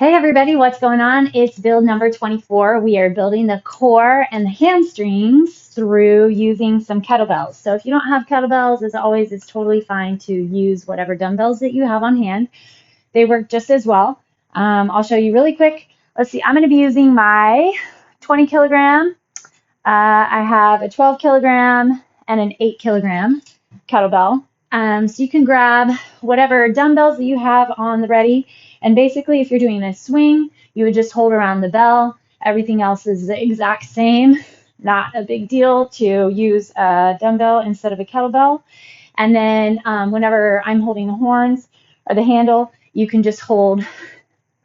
Hey everybody, what's going on? It's build number 24. We are building the core and the hamstrings through using some kettlebells. So if you don't have kettlebells, as always, it's totally fine to use whatever dumbbells that you have on hand. They work just as well. I'll show you really quick. Let's see, I'm going to be using my 20 kilogram. I have a 12 kilogram and an 8 kilogram kettlebell. So you can grab whatever dumbbells that you have on the ready. And basically, if you're doing a swing, you would just hold around the bell. Everything else is the exact same. Not a big deal to use a dumbbell instead of a kettlebell. And then whenever I'm holding the horns or the handle, you can just hold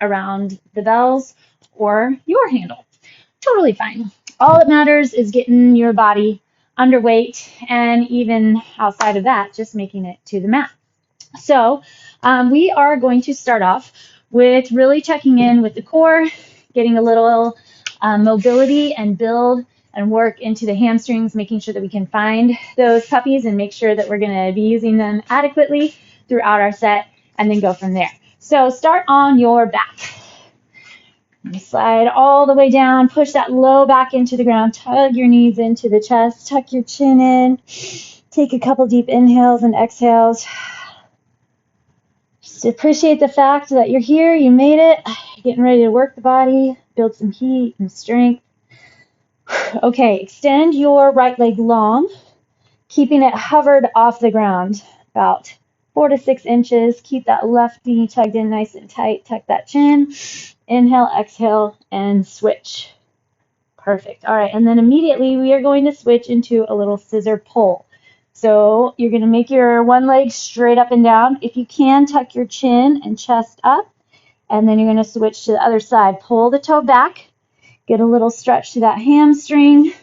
around the bells or your handle. Totally fine. All that matters is getting your body underweight, and even outside of that, just making it to the mat. So we are going to start off with really checking in with the core, getting a little mobility and build and work into the hamstrings, making sure that we can find those puppies and make sure that we're going to be using them adequately throughout our set, and then go from there. So start on your back. Slide all the way down, push that low back into the ground, tug your knees into the chest, tuck your chin in, take a couple deep inhales and exhales. Just appreciate the fact that you're here, you made it, getting ready to work the body, build some heat and strength. Okay, extend your right leg long, keeping it hovered off the ground, about 4 to 6 inches. Keep that left knee tugged in nice and tight, tuck that chin. Inhale, exhale, and switch. Perfect. All right, and then immediately we are going to switch into a little scissor pull. So you're going to make your one leg straight up and down. If you can, tuck your chin and chest up, and then you're going to switch to the other side. Pull the toe back, get a little stretch to that hamstring,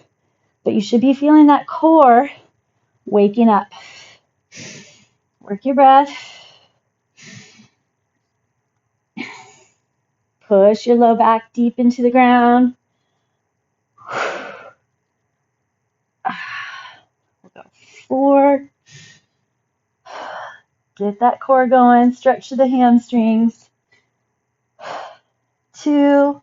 but you should be feeling that core waking up. Work your breath. Push your low back deep into the ground. We'll go 4. Get that core going. Stretch to the hamstrings. 2.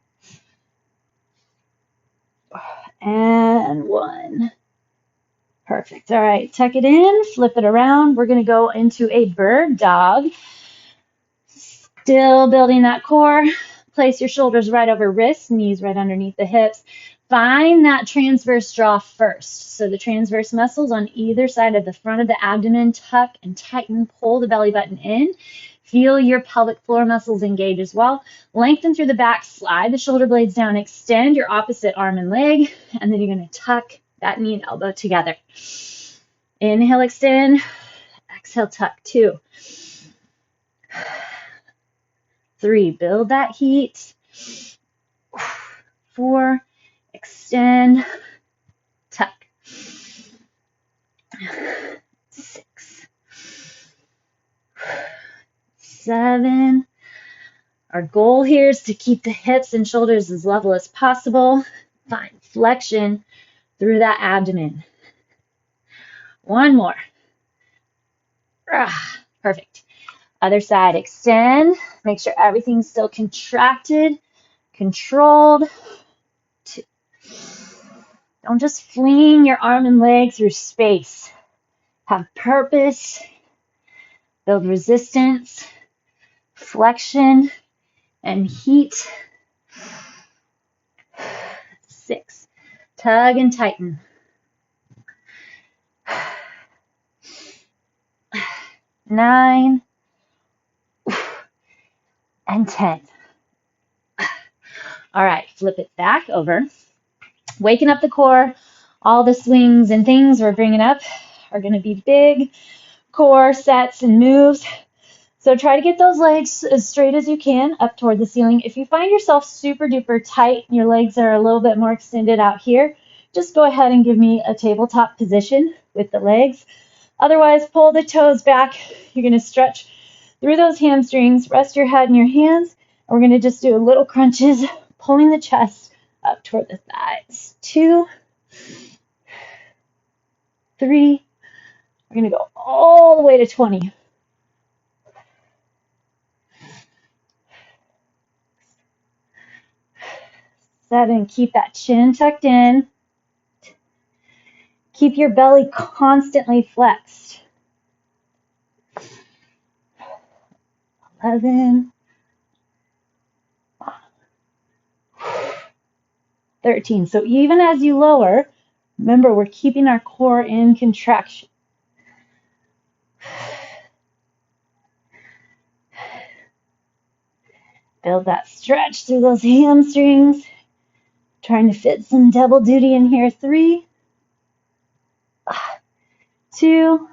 And 1. Perfect. All right, tuck it in, flip it around. We're going to go into a bird dog. Still building that core. Place your shoulders right over wrists, knees right underneath the hips. Find that transverse draw first. So the transverse muscles on either side of the front of the abdomen, tuck and tighten, pull the belly button in. Feel your pelvic floor muscles engage as well. Lengthen through the back, slide the shoulder blades down, extend your opposite arm and leg, and then you're going to tuck that knee and elbow together. Inhale, extend. Exhale, tuck. 2. 3, build that heat. 4, extend, tuck. 6, 7. Our goal here is to keep the hips and shoulders as level as possible. Find flexion through that abdomen. 1 more. Perfect. Other side, extend. Make sure everything's still contracted, controlled. 2. Don't just fling your arm and leg through space. Have purpose, build resistance, flexion, and heat. 6. Tug and tighten. 9. And 10. All right, flip it back over. Waking up the core. All the swings and things we're bringing up are going to be big core sets and moves. So try to get those legs as straight as you can up toward the ceiling. If you find yourself super duper tight and your legs are a little bit more extended out here, just go ahead and give me a tabletop position with the legs. Otherwise, pull the toes back. You're going to stretch through those hamstrings, rest your head in your hands, and we're going to just do a little crunches, pulling the chest up toward the thighs. 2, 3, we're going to go all the way to 20. 7. Keep that chin tucked in. Keep your belly constantly flexed. 11. 13. So even as you lower, remember we're keeping our core in contraction. Build that stretch through those hamstrings. Trying to fit some double duty in here. 3, 2,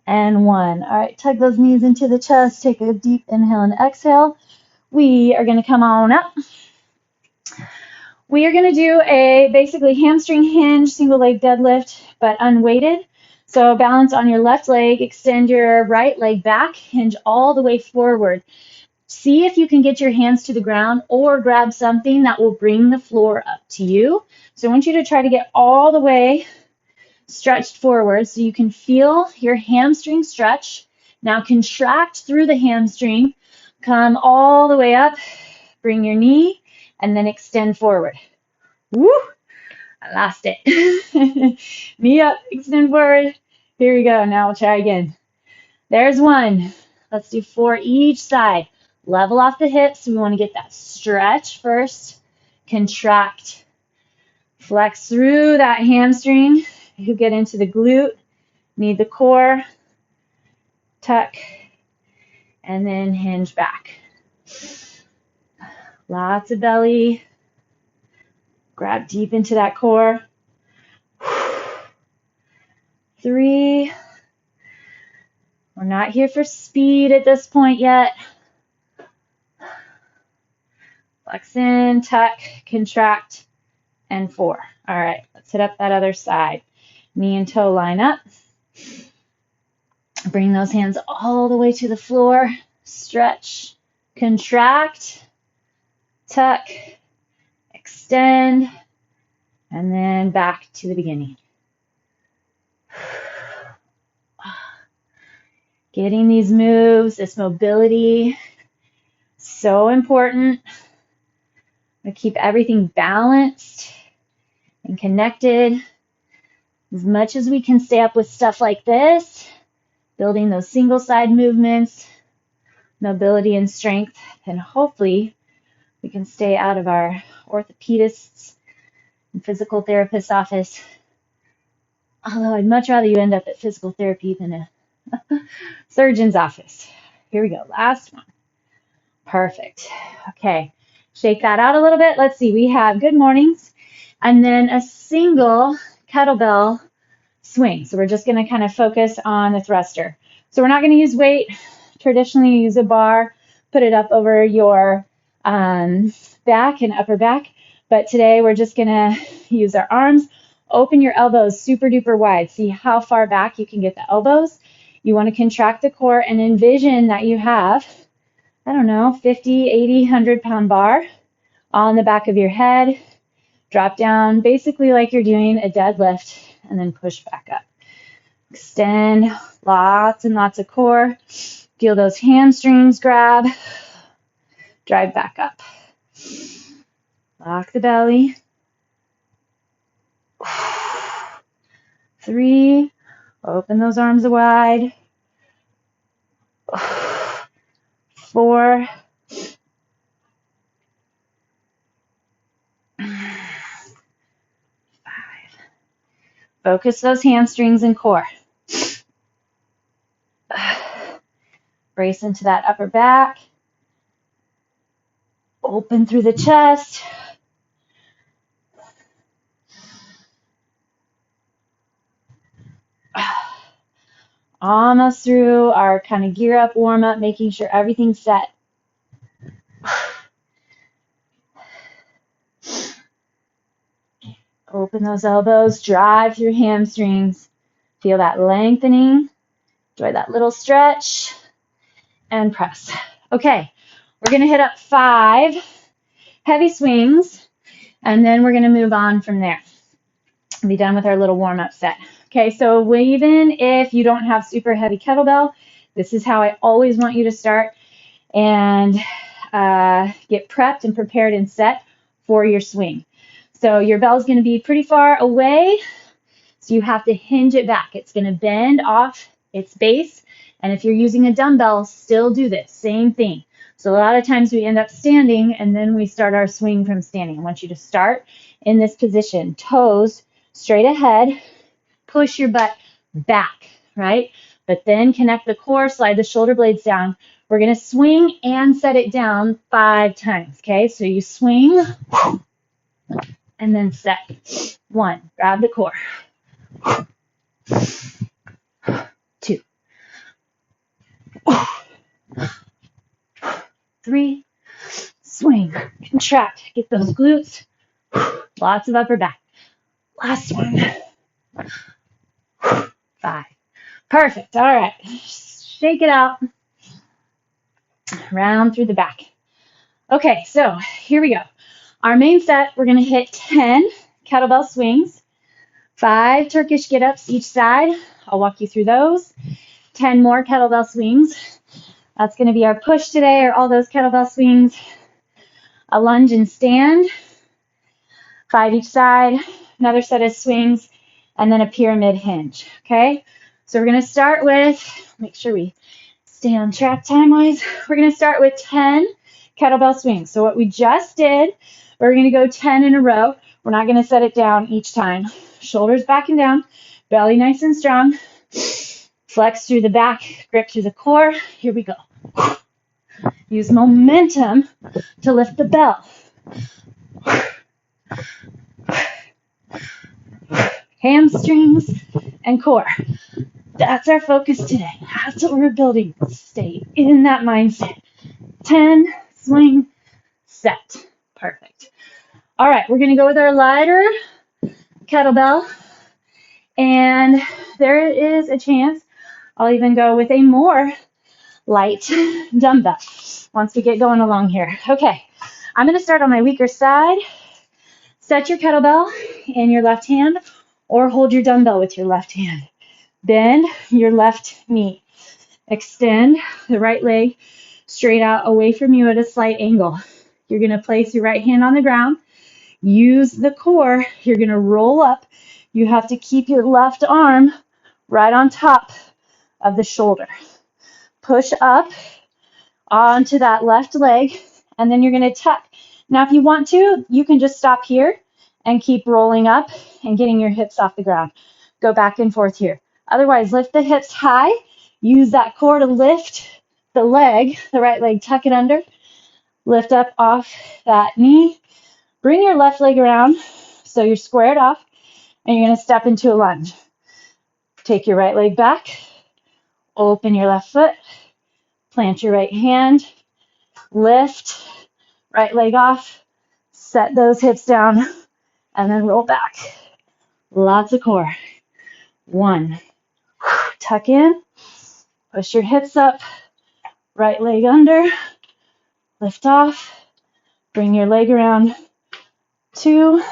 and 1. All right, tug those knees into the chest. Take a deep inhale and exhale. We are going to come on up. We are going to do a basically hamstring hinge, single leg deadlift, but unweighted. So balance on your left leg, extend your right leg back, hinge all the way forward. See if you can get your hands to the ground or grab something that will bring the floor up to you. So I want you to try to get all the way stretched forward so you can feel your hamstring stretch. Now contract through the hamstring, come all the way up, bring your knee, and then extend forward. Woo! I lost it. Knee up, extend forward. Here we go. Now we'll try again. There's 1. Let's do 4 each side. Level off the hips. We want to get that stretch first. Contract. Flex through that hamstring. You get into the glute. Need the core. Tuck. And then hinge back. Lots of belly. Grab deep into that core. 3. We're not here for speed at this point yet. Flex in, tuck, contract, and 4. All right, let's hit up that other side. Knee and toe line up. Bring those hands all the way to the floor. Stretch, contract, tuck, extend, and then back to the beginning. Getting these moves, this mobility, so important. To keep everything balanced and connected. As much as we can stay up with stuff like this, building those single side movements, mobility and strength, and hopefully we can stay out of our orthopedist's and physical therapist's office. Although I'd much rather you end up at physical therapy than a surgeon's office. Here we go. Last one. Perfect. Okay. Shake that out a little bit. Let's see. We have good mornings and then a single kettlebell swing. So we're just going to kind of focus on the thruster. So we're not going to use weight. Traditionally, you use a bar, put it up over your back and upper back. But today we're just going to use our arms. Open your elbows super duper wide. See how far back you can get the elbows. You want to contract the core and envision that you have, I don't know, 50, 80, 100-pound bar on the back of your head. Drop down basically like you're doing a deadlift and then push back up. Extend, lots and lots of core. Feel those hamstrings grab. Drive back up. Lock the belly. 3. Open those arms wide. 4. 5. Focus those hamstrings and core. Brace into that upper back. Open through the chest. Almost through our kind of gear up, warm up, making sure everything's set. Open those elbows, drive through hamstrings. Feel that lengthening. Enjoy that little stretch. And press. Okay, we're going to hit up 5 heavy swings, and then we're going to move on from there. Be done with our little warm-up set. Okay, so even if you don't have super heavy kettlebell, this is how I always want you to start. And get prepped and prepared and set for your swing. So your bell is going to be pretty far away, so you have to hinge it back. It's going to bend off its base, and if you're using a dumbbell, still do this, same thing. So a lot of times we end up standing, and then we start our swing from standing. I want you to start in this position, toes straight ahead, push your butt back, right? But then connect the core, slide the shoulder blades down. We're going to swing and set it down 5 times, okay? So you swing and then set. 1, grab the core. 2. 3, swing, contract, get those glutes. Lots of upper back. Last one. 5. Perfect. All right. Shake it out. Round through the back. Okay, so here we go. Our main set, we're going to hit 10 kettlebell swings, 5 Turkish get-ups each side. I'll walk you through those. 10 more kettlebell swings. That's going to be our push today, or all those kettlebell swings. A lunge and stand, 5 each side, another set of swings, and then a pyramid hinge, okay? So we're going to start with, make sure we stay on track time-wise. We're going to start with 10 kettlebell swings. So what we just did, we're going to go 10 in a row. We're not going to set it down each time. Shoulders back and down, belly nice and strong. Flex through the back, grip through the core. Here we go. Use momentum to lift the bell. Hamstrings and core. That's our focus today. That's what we're building. Stay in that mindset. 10, swing, set. Perfect. All right, we're going to go with our lighter kettlebell. And there is a chance I'll even go with a more light dumbbell once we get going along here. Okay, I'm going to start on my weaker side. Set your kettlebell in your left hand or hold your dumbbell with your left hand. Bend your left knee. Extend the right leg straight out away from you at a slight angle. You're going to place your right hand on the ground. Use the core. You're going to roll up. You have to keep your left arm right on top of the shoulder. Push up onto that left leg, and then you're going to tuck. Now, if you want to, you can just stop here and keep rolling up and getting your hips off the ground. Go back and forth here. Otherwise, lift the hips high. Use that core to lift the leg, the right leg, tuck it under. Lift up off that knee. Bring your left leg around so you're squared off, and you're going to step into a lunge. Take your right leg back. Open your left foot. Plant your right hand. Lift. Right leg off. Set those hips down, and then roll back. Lots of core. 1. Tuck in. Push your hips up. Right leg under. Lift off. Bring your leg around. 2.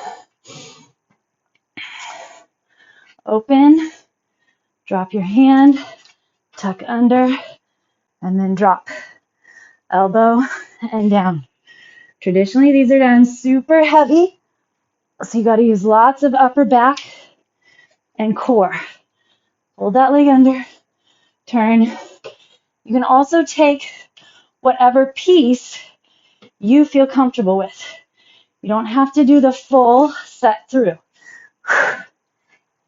Open. Drop your hand. Tuck under. And then drop. Elbow and down. Traditionally, these are done super heavy. So you got to use lots of upper back and core. Hold that leg under. Turn. You can also take whatever piece you feel comfortable with. You don't have to do the full set through.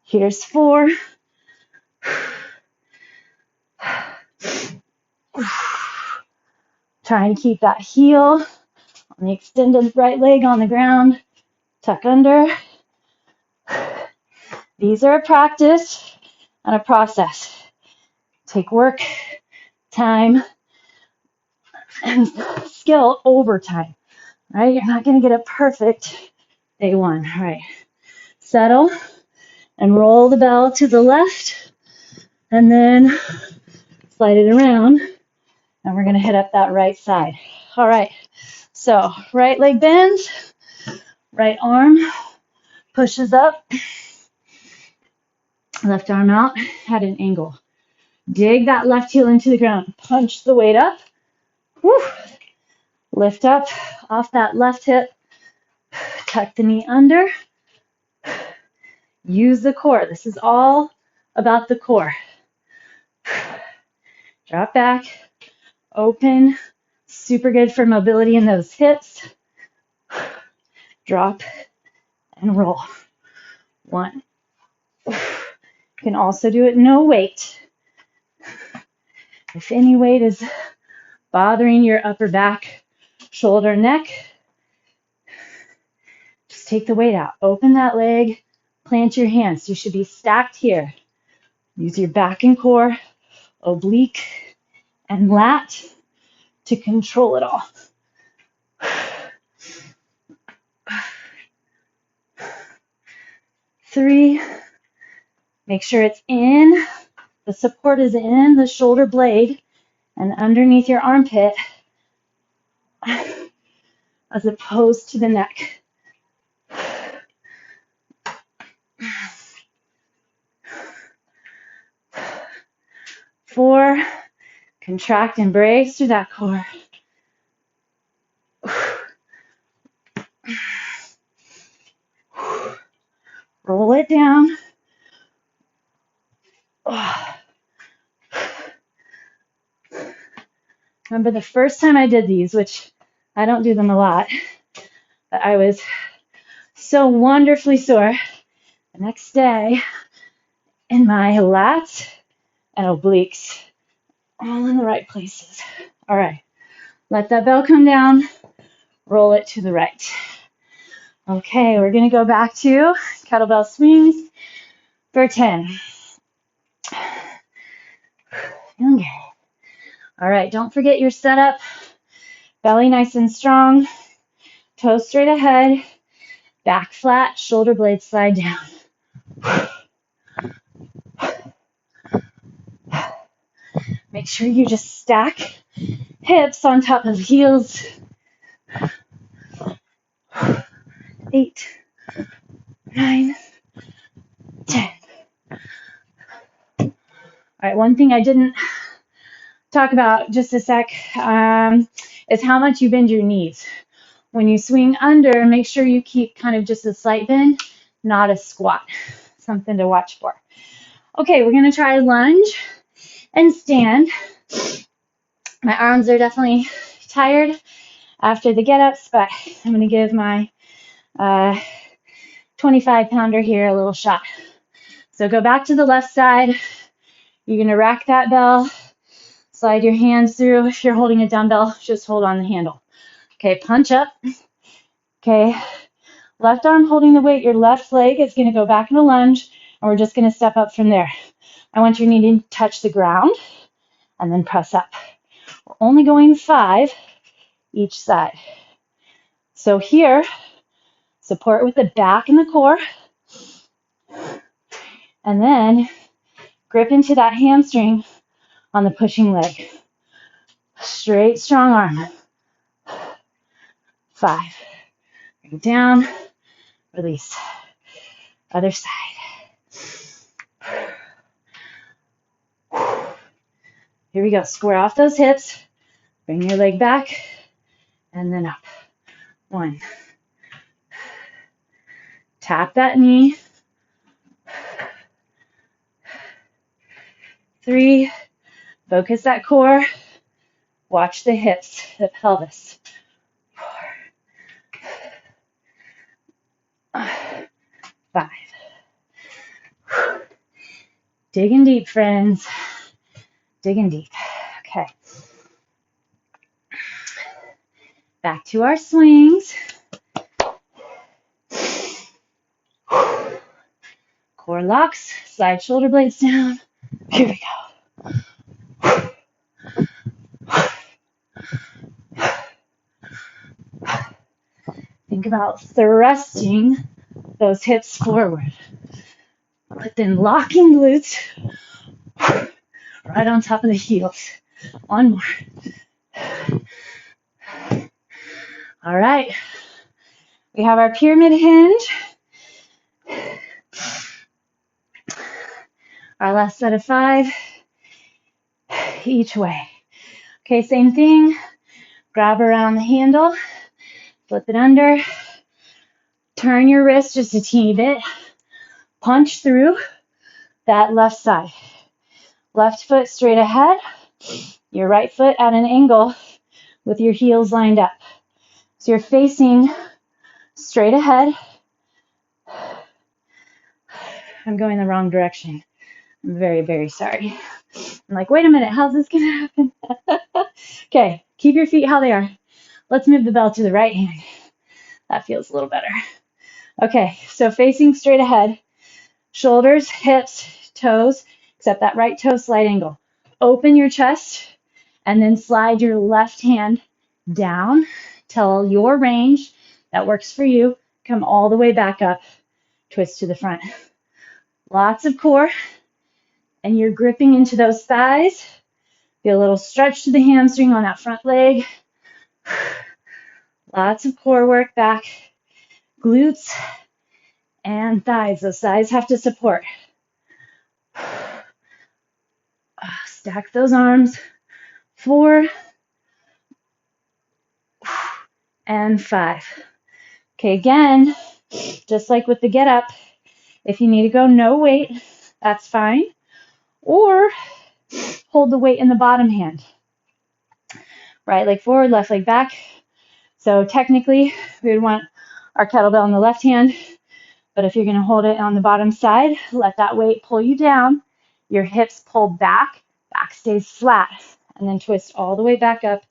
Here's 4. Try and keep that heel on the extended right leg on the ground. Tuck under. These are a practice and a process. Take work, time, and skill over time. Right? You're not going to get it perfect day one. All right. Settle and roll the bell to the left, and then slide it around, and we're going to hit up that right side. All right. So right leg bends, right arm pushes up, left arm out at an angle. Dig that left heel into the ground. Punch the weight up. Woo. Lift up off that left hip. Tuck the knee under. Use the core. This is all about the core. Drop back. Open. Super good for mobility in those hips. Drop and roll. 1. You can also do it no weight. If any weight is bothering your upper back, shoulder, neck, just take the weight out. Open that leg, plant your hands. You should be stacked here. Use your back and core, oblique and lat to control it all. 3. Make sure it's in. The support is in the shoulder blade and underneath your armpit as opposed to the neck. 4. Contract and brace through that core. 5. Roll it down. Remember the first time I did these, which I don't do them a lot, but I was so wonderfully sore the next day in my lats and obliques, all in the right places. All right, let that bell come down, roll it to the right. Okay, we're gonna go back to kettlebell swings for 10. Feeling good. All right, don't forget your setup. Belly nice and strong, toes straight ahead, back flat, shoulder blades slide down. Make sure you just stack hips on top of heels. 8, 9, 10. All right, one thing I didn't talk about just a sec is how much you bend your knees. When you swing under, make sure you keep kind of just a slight bend, not a squat. Something to watch for. Okay, we're going to try lunge and stand. My arms are definitely tired after the get-ups, but I'm going to give my 25-pounder here a little shot. So go back to the left side. You're going to rack that bell. Slide your hands through. If you're holding a dumbbell, just hold on the handle. Okay, punch up. Okay, left arm holding the weight. Your left leg is going to go back in a lunge, and we're just going to step up from there. I want your knee to touch the ground and then press up. We're only going 5 each side. So here, support with the back and the core, and then grip into that hamstring on the pushing leg. Straight, strong arm. 5. Bring it down. Release. Other side. Here we go. Square off those hips. Bring your leg back. And then up. 1. Tap that knee. 3. Focus that core. Watch the hips, the pelvis. 4. 5. Digging deep, friends. Digging deep. Okay. Back to our swings. Core locks. Slide shoulder blades down. Here we go. Think about thrusting those hips forward, but then locking glutes right on top of the heels. 1 more. All right. We have our pyramid hinge. Our last set of 5 each way. Okay, same thing. Grab around the handle, flip it under, turn your wrist just a teeny bit, punch through that left side. Left foot straight ahead, your right foot at an angle with your heels lined up. So you're facing straight ahead. I'm going the wrong direction. I'm very, very sorry. I'm like, wait a minute, how's this going to happen? Okay, keep your feet how they are. Let's move the bell to the right hand. That feels a little better. Okay, so facing straight ahead, shoulders, hips, toes, except that right toe slight angle. Open your chest and then slide your left hand down till your range that works for you. Come all the way back up, twist to the front. Lots of core, and you're gripping into those thighs. Feel a little stretch to the hamstring on that front leg. Lots of core work back, glutes and thighs. Those thighs have to support. Stack those arms. 4 and 5. Okay, again, just like with the get up, if you need to go no weight, that's fine. Or hold the weight in the bottom hand. Right leg forward, left leg back. So technically, we would want our kettlebell in the left hand, but if you're going to hold it on the bottom side, let that weight pull you down. Your hips pull back, back stays flat, and then twist all the way back up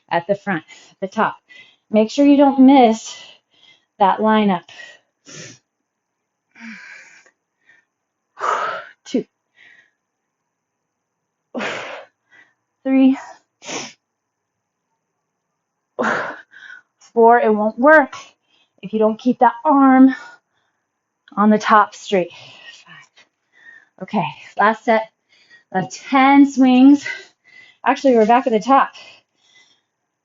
at the front, at the top. Make sure you don't miss that lineup. 2, 3, 4. It won't work if you don't keep that arm on the top straight. 5. Okay, last set of 10 swings. Actually, we're back at the top.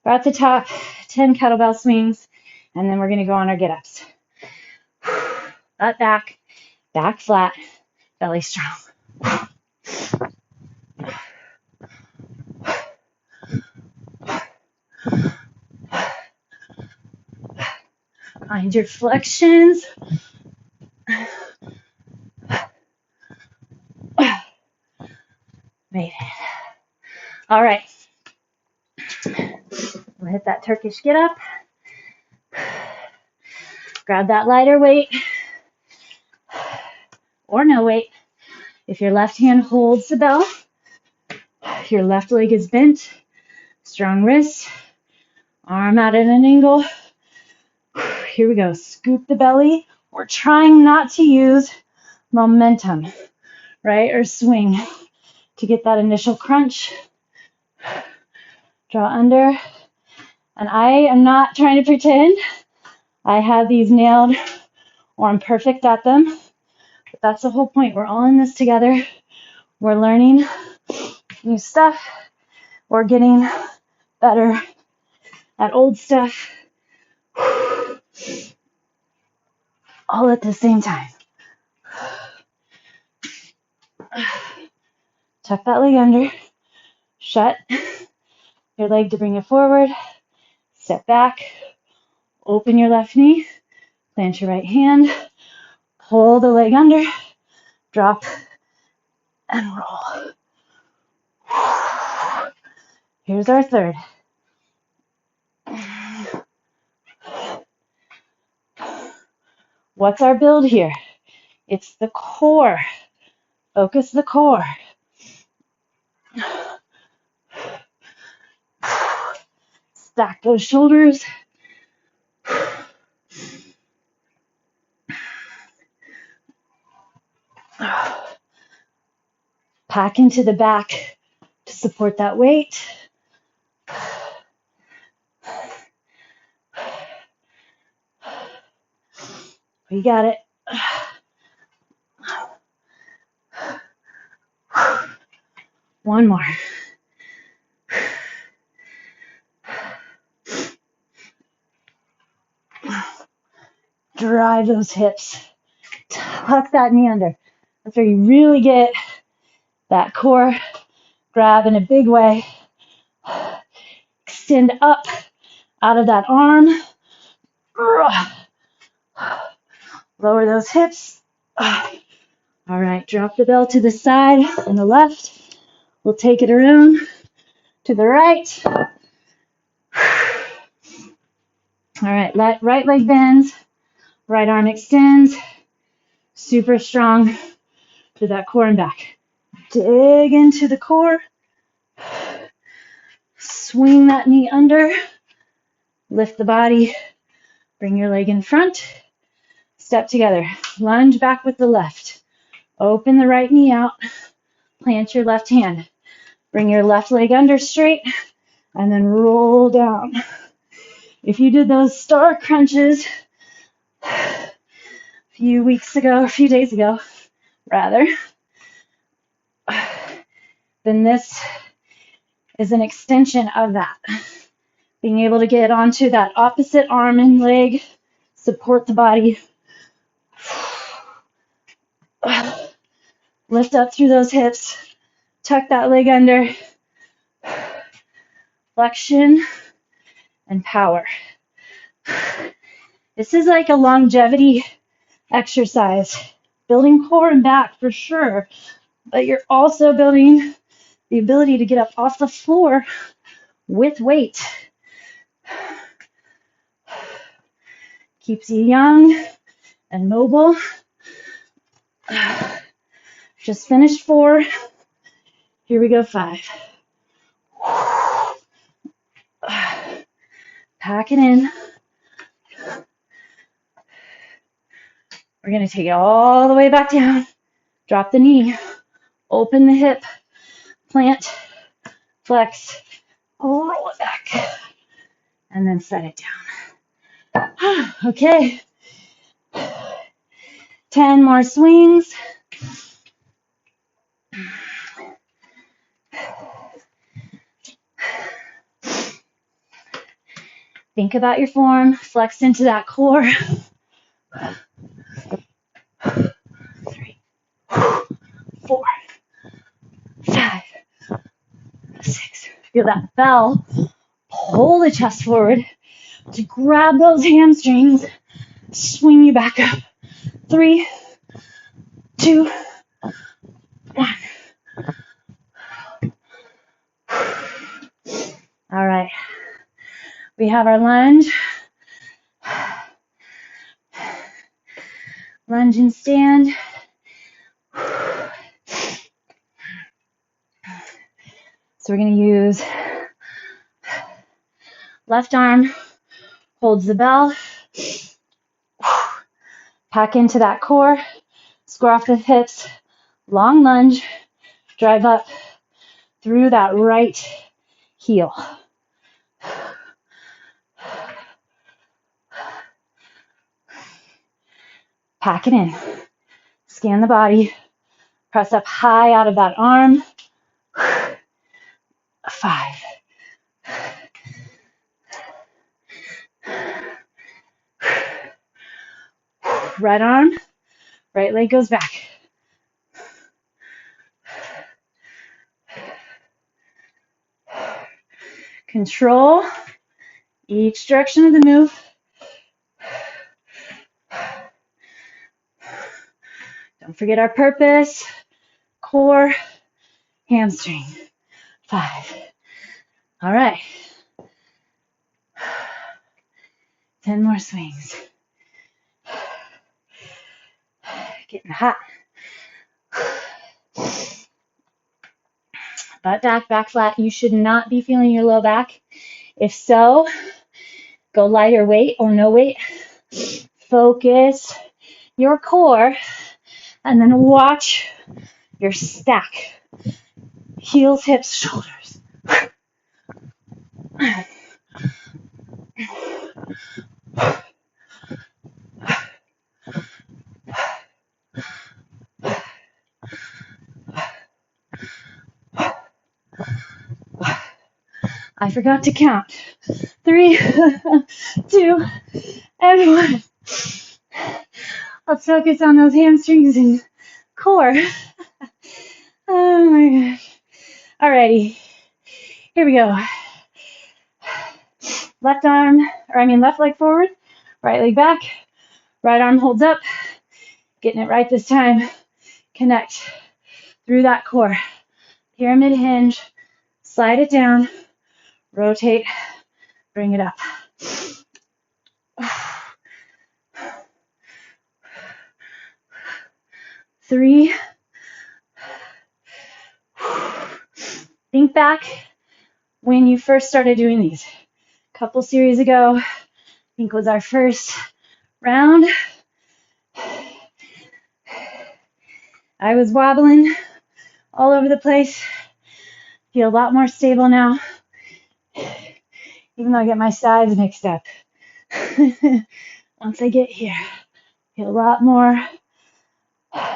We're at the top, 10 kettlebell swings, and then we're going to go on our get-ups. Butt back, back flat, belly strong. Find your flexions. Made it. All right. We'll hit that Turkish get-up. Grab that lighter weight or no weight. If your left hand holds the bell, your left leg is bent, strong wrist, arm out at an angle. Here we go. Scoop the belly. We're trying not to use momentum, right, or swing to get that initial crunch. Draw under. And I am not trying to pretend I have these nailed or I'm perfect at them. But that's the whole point. We're all in this together. We're learning new stuff. We're getting better at old stuff. All at the same time. Tuck that leg under. Shut your leg to bring it forward. Step back. Open your left knee. Plant your right hand. Pull the leg under. Drop and roll. Here's our third. What's our build here? It's the core. Focus the core. Stack those shoulders. Pack into the back to support that weight. You got it. One more. Drive those hips. Tuck that knee under. That's where you really get that core grab in a big way. Extend up out of that arm. Lower those hips. All right, drop the bell to the side on the left. We'll take it around to the right. All right, right leg bends, right arm extends. Super strong to that core and back. Dig into the core. Swing that knee under. Lift the body. Bring your leg in front. Step together. Lunge back with the left. Open the right knee out. Plant your left hand. Bring your left leg under straight and then roll down. If you did those star crunches a few days ago, rather, then this is an extension of that. Being able to get onto that opposite arm and leg, support the body. Lift up through those hips. Tuck that leg under. Flexion and power. This is like a longevity exercise. Building core and back for sure, but you're also building the ability to get up off the floor with weight. Keeps you young and mobile. Just finished 4. Here we go, 5. Pack it in. We're going to take it all the way back down. Drop the knee. Open the hip. Plant. Flex. Roll it back. And then set it down. Okay. 10 more swings. Think about your form. Flex into that core. 3, 4, 5, 6. Feel that bell. Pull the chest forward to grab those hamstrings. Swing you back up. 3, 2, 1. All right. We have our lunge. Lunge and stand. So we're going to use left arm, holds the bell. Pack into that core. Square off the hips. Long lunge. Drive up through that right heel. Pack it in. Scan the body. Press up high out of that arm. 5. Right arm, right leg goes back. Control each direction of the move. Don't forget our purpose. Core, hamstring. 5. All right. 10 more swings. Getting hot. Butt back, back flat. You should not be feeling your low back. If so, go lighter weight or no weight. Focus your core and then watch your stack. Heels, hips, shoulders. I forgot to count. 3, 2, and 1. Let's focus on those hamstrings and core. Oh my gosh. Alrighty. Here we go. left leg forward, right leg back, right arm holds up, getting it right this time. Connect through that core. Pyramid hinge, slide it down, rotate, bring it up. 3. Think back when you first started doing these. A couple series ago, I think was our first round. I was wobbling all over the place. Feel a lot more stable now, even though I get my sides mixed up. Once I get here, feel a lot more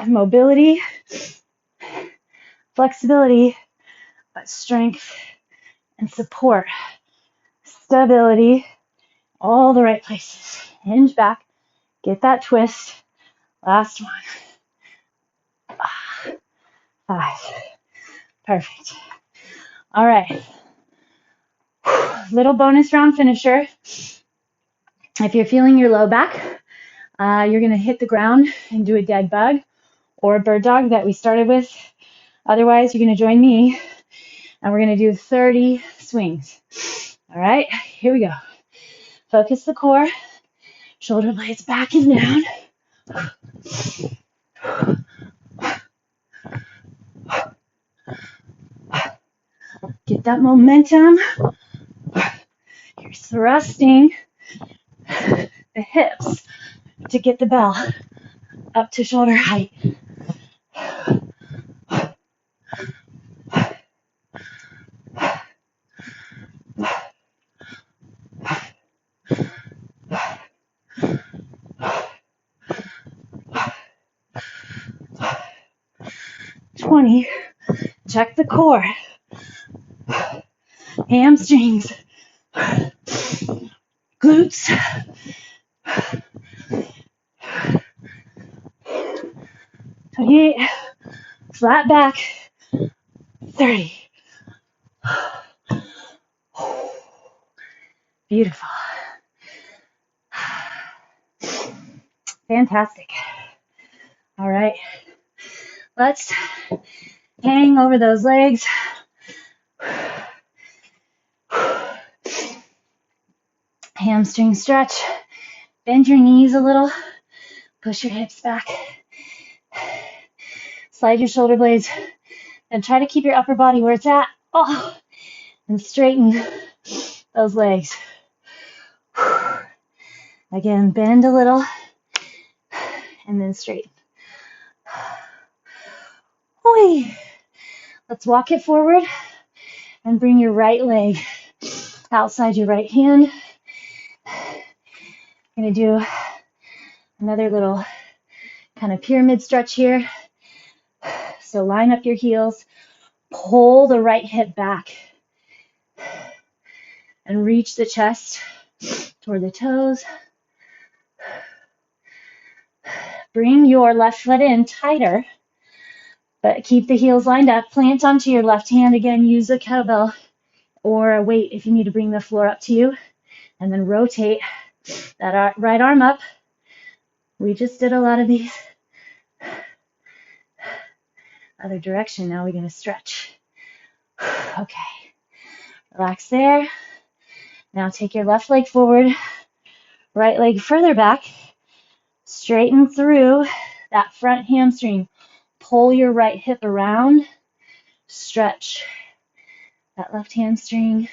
mobility, flexibility, but strength and support, stability, all the right places. Hinge back, get that twist. Last one. 5. Perfect. All right. Little bonus round finisher. If you're feeling your low back, you're going to hit the ground and do a dead bug or a bird dog that we started with. Otherwise, you're going to join me, and we're going to do 30 swings. All right, here we go. Focus the core, shoulder blades back and down. Get that momentum. You're thrusting the hips to get the bell up to shoulder height. Check the core, hamstrings, glutes, 28, flat back, 30. Beautiful. Fantastic. All right, let's hang over those legs. Hamstring stretch. Bend your knees a little. Push your hips back. Slide your shoulder blades. And try to keep your upper body where it's at. Oh, and straighten those legs. Again, bend a little. And then straighten. Let's walk it forward and bring your right leg outside your right hand. I'm going to do another little kind of pyramid stretch here. So line up your heels, pull the right hip back, and reach the chest toward the toes. Bring your left foot in tighter, but keep the heels lined up. Plant onto your left hand. Again, use a kettlebell or a weight if you need to bring the floor up to you. And then rotate that right arm up. We just did a lot of these. Other direction. Now we're going to stretch. Okay. Relax there. Now take your left leg forward, right leg further back. Straighten through that front hamstring. Pull your right hip around. Stretch that left hamstring.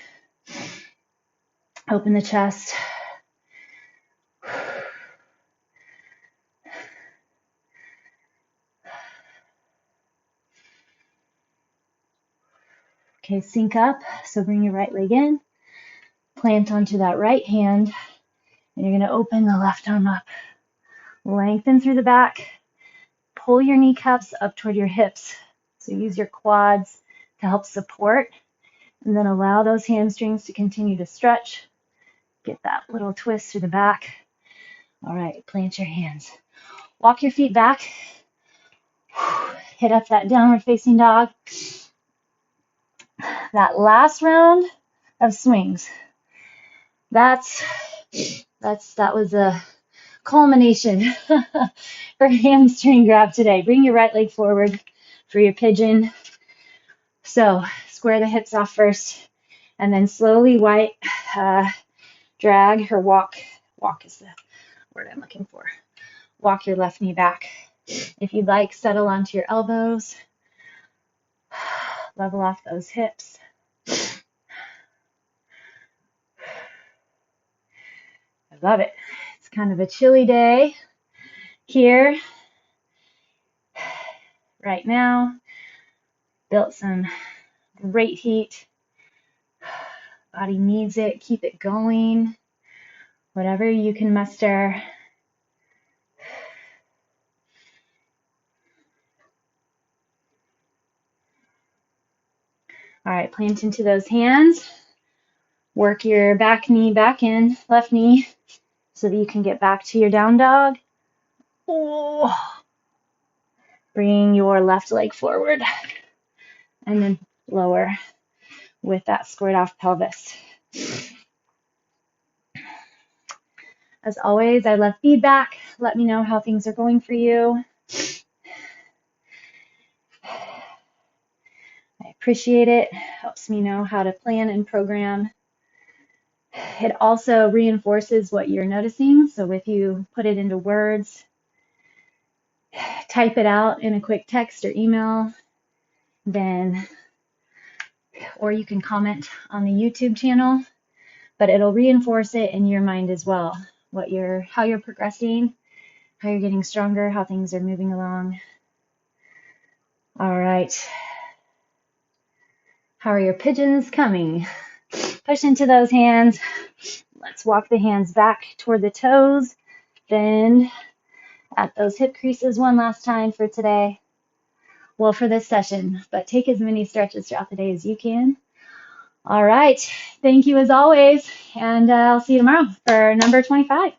Open the chest. Okay, sync up. So bring your right leg in. Plant onto that right hand. And you're going to open the left arm up. Lengthen through the back. Pull your kneecaps up toward your hips. So use your quads to help support. And then allow those hamstrings to continue to stretch. Get that little twist through the back. All right, plant your hands. Walk your feet back. Hit up that downward facing dog. That last round of swings. That was a culmination for hamstring grab today. Bring your right leg forward for your pigeon. So square the hips off first, and then slowly drag or walk is the word I'm looking for. Walk your left knee back. If you'd like, settle onto your elbows. Level off those hips. I love it. It's kind of a chilly day here right now. Built some great heat. Body needs it. Keep it going. Whatever you can muster. All right, plant into those hands. Work your back knee back in, left knee, so that you can get back to your down dog. Oh. Bring your left leg forward and then lower with that squared off pelvis. As always, I love feedback. Let me know how things are going for you. I appreciate it. Helps me know how to plan and program. It also reinforces what you're noticing. So if you put it into words, type it out in a quick text or email, then, or you can comment on the YouTube channel, but it'll reinforce it in your mind as well. How you're progressing, how you're getting stronger, how things are moving along. All right. How are your pigeons coming? Push into those hands. Let's walk the hands back toward the toes. Bend at those hip creases one last time for today. Well, for this session, but take as many stretches throughout the day as you can. All right. Thank you as always, and I'll see you tomorrow for number 25.